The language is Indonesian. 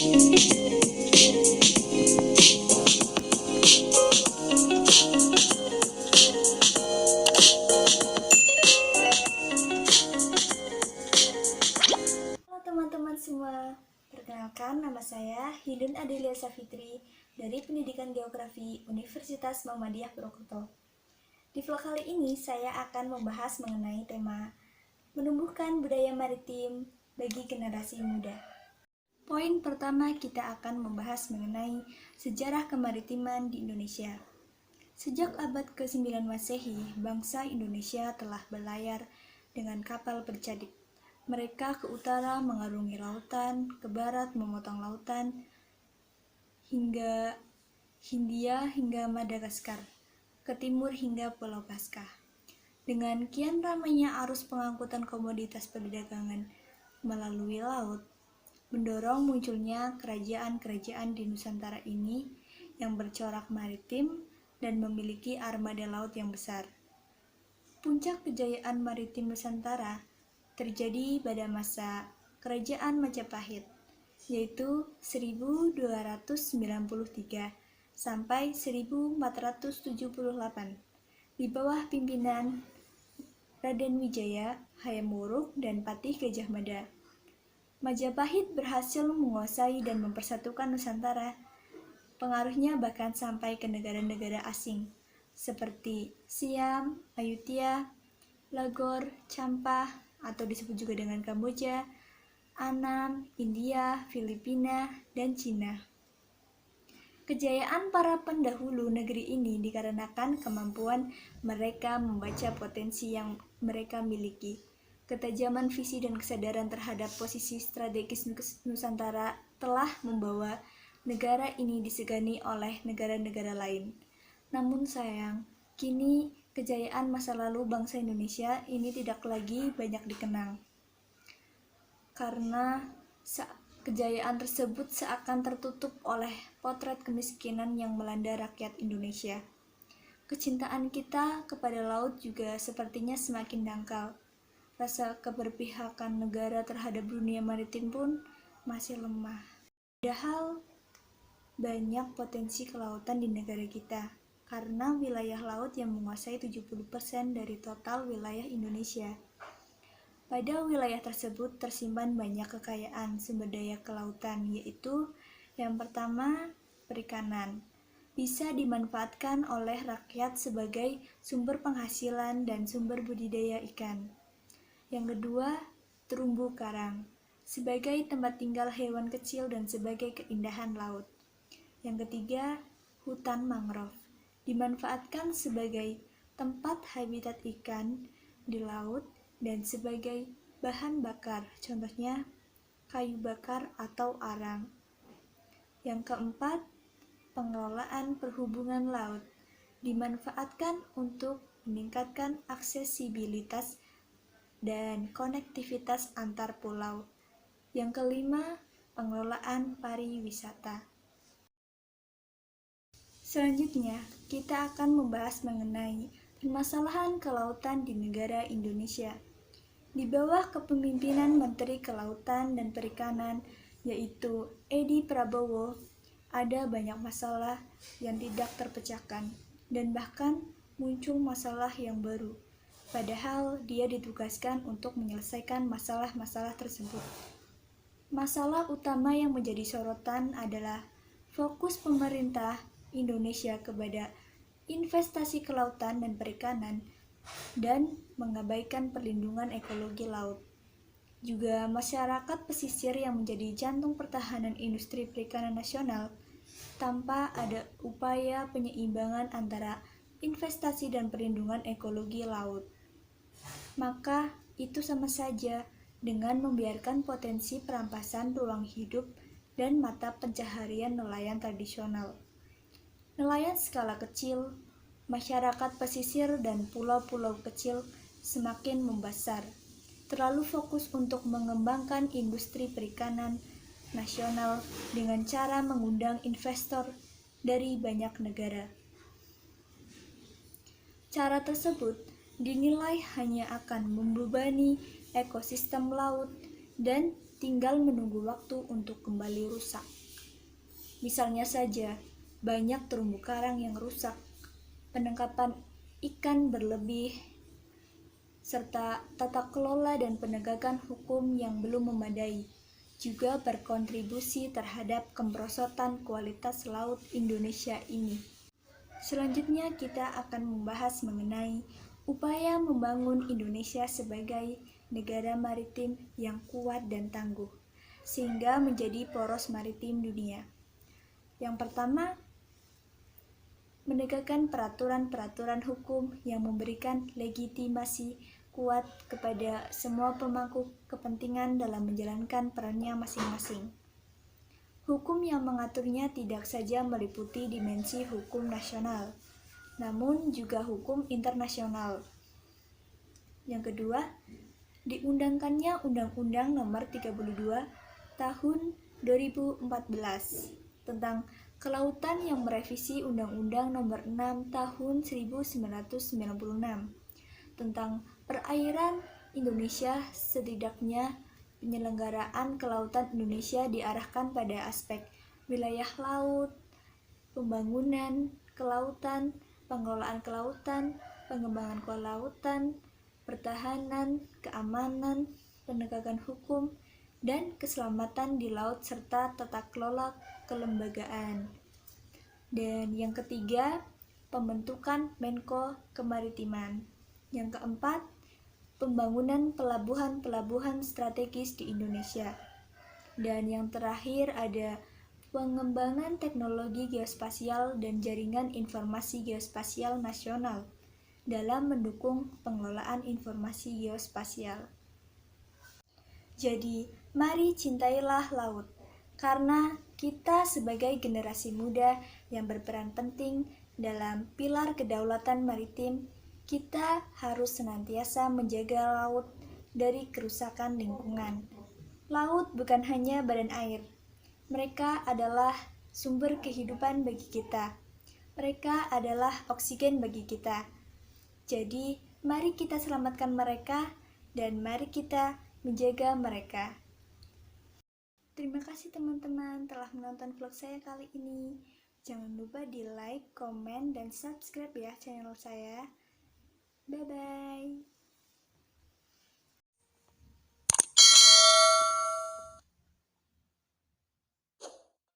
Halo teman-teman semua, perkenalkan nama saya Hidun Adelia Safitri dari Pendidikan Geografi Universitas Muhammadiyah Purwokerto. Di vlog kali ini saya akan membahas mengenai tema menumbuhkan budaya maritim bagi generasi muda. Poin pertama, kita akan membahas mengenai sejarah kemaritiman di Indonesia. Sejak abad ke-9 Masehi, bangsa Indonesia telah berlayar dengan kapal bercadik. Mereka ke utara mengarungi lautan, ke barat memotong lautan, hingga Hindia hingga Madagaskar, ke timur hingga Pulau Paskah. Dengan kian ramainya arus pengangkutan komoditas perdagangan melalui laut, mendorong munculnya kerajaan-kerajaan di Nusantara ini yang bercorak maritim dan memiliki armada laut yang besar. Puncak kejayaan maritim Nusantara terjadi pada masa Kerajaan Majapahit, yaitu 1293 sampai 1478, di bawah pimpinan Raden Wijaya, Hayam Wuruk, dan Patih Gajah Mada. Majapahit berhasil menguasai dan mempersatukan Nusantara. Pengaruhnya bahkan sampai ke negara-negara asing, seperti Siam, Ayutthaya, Lahore, Champa, atau disebut juga dengan Kamboja, Annam, India, Filipina, dan Cina. Kejayaan para pendahulu negeri ini dikarenakan kemampuan mereka membaca potensi yang mereka miliki. Ketajaman visi dan kesadaran terhadap posisi strategis Nusantara telah membawa negara ini disegani oleh negara-negara lain. Namun sayang, kini kejayaan masa lalu bangsa Indonesia ini tidak lagi banyak dikenang. Karena kejayaan tersebut seakan tertutup oleh potret kemiskinan yang melanda rakyat Indonesia. Kecintaan kita kepada laut juga sepertinya semakin dangkal. Rasa keberpihakan negara terhadap dunia maritim pun masih lemah. Padahal banyak potensi kelautan di negara kita, karena wilayah laut yang menguasai 70% dari total wilayah Indonesia. Pada wilayah tersebut tersimpan banyak kekayaan sumber daya kelautan, yaitu yang pertama, perikanan. Bisa dimanfaatkan oleh rakyat sebagai sumber penghasilan dan sumber budidaya ikan. Yang kedua, terumbu karang, sebagai tempat tinggal hewan kecil dan sebagai keindahan laut. Yang ketiga, hutan mangrove, dimanfaatkan sebagai tempat habitat ikan di laut dan sebagai bahan bakar, contohnya kayu bakar atau arang. Yang keempat, pengelolaan perhubungan laut, dimanfaatkan untuk meningkatkan aksesibilitas dan konektivitas antar pulau. Yang kelima, pengelolaan pariwisata. Selanjutnya, kita akan membahas mengenai permasalahan kelautan di negara Indonesia. Di bawah kepemimpinan Menteri Kelautan dan Perikanan, yaitu Edi Prabowo, ada banyak masalah yang tidak terpecahkan, dan bahkan muncul masalah yang baru. Padahal dia ditugaskan untuk menyelesaikan masalah-masalah tersebut. Masalah utama yang menjadi sorotan adalah fokus pemerintah Indonesia kepada investasi kelautan dan perikanan dan mengabaikan perlindungan ekologi laut. Juga masyarakat pesisir yang menjadi jantung pertahanan industri perikanan nasional tanpa ada upaya penyeimbangan antara investasi dan perlindungan ekologi laut. Maka itu sama saja dengan membiarkan potensi perampasan ruang hidup dan mata pencaharian nelayan tradisional. Nelayan skala kecil, masyarakat pesisir dan pulau-pulau kecil semakin membesar, terlalu fokus untuk mengembangkan industri perikanan nasional dengan cara mengundang investor dari banyak negara. Cara tersebut dinilai hanya akan membebani ekosistem laut dan tinggal menunggu waktu untuk kembali rusak. Misalnya saja, banyak terumbu karang yang rusak, penangkapan ikan berlebih, serta tata kelola dan penegakan hukum yang belum memadai, juga berkontribusi terhadap kemerosotan kualitas laut Indonesia ini. Selanjutnya kita akan membahas mengenai upaya membangun Indonesia sebagai negara maritim yang kuat dan tangguh, sehingga menjadi poros maritim dunia. Yang pertama, menegakkan peraturan-peraturan hukum yang memberikan legitimasi kuat kepada semua pemangku kepentingan dalam menjalankan perannya masing-masing. Hukum yang mengaturnya tidak saja meliputi dimensi hukum nasional, namun juga hukum internasional. Yang kedua, diundangkannya Undang-Undang Nomor 32 Tahun 2014 tentang Kelautan yang merevisi Undang-Undang Nomor 6 Tahun 1996 tentang perairan Indonesia. Setidaknya penyelenggaraan kelautan Indonesia diarahkan pada aspek wilayah laut, pembangunan kelautan, pengelolaan kelautan, pengembangan kelautan, pertahanan, keamanan, penegakan hukum, dan keselamatan di laut serta tata kelola kelembagaan. Dan yang ketiga, pembentukan Menko Kemaritiman. Yang keempat, pembangunan pelabuhan-pelabuhan strategis di Indonesia. Dan yang terakhir ada pengembangan teknologi geospasial dan jaringan informasi geospasial nasional dalam mendukung pengelolaan informasi geospasial. Jadi, mari cintailah laut, karena kita sebagai generasi muda yang berperan penting dalam pilar kedaulatan maritim, kita harus senantiasa menjaga laut dari kerusakan lingkungan. Laut bukan hanya badan air, mereka adalah sumber kehidupan bagi kita. Mereka adalah oksigen bagi kita. Jadi, mari kita selamatkan mereka dan mari kita menjaga mereka. Terima kasih teman-teman telah menonton vlog saya kali ini. Jangan lupa di like, komen, dan subscribe ya channel saya. Bye-bye.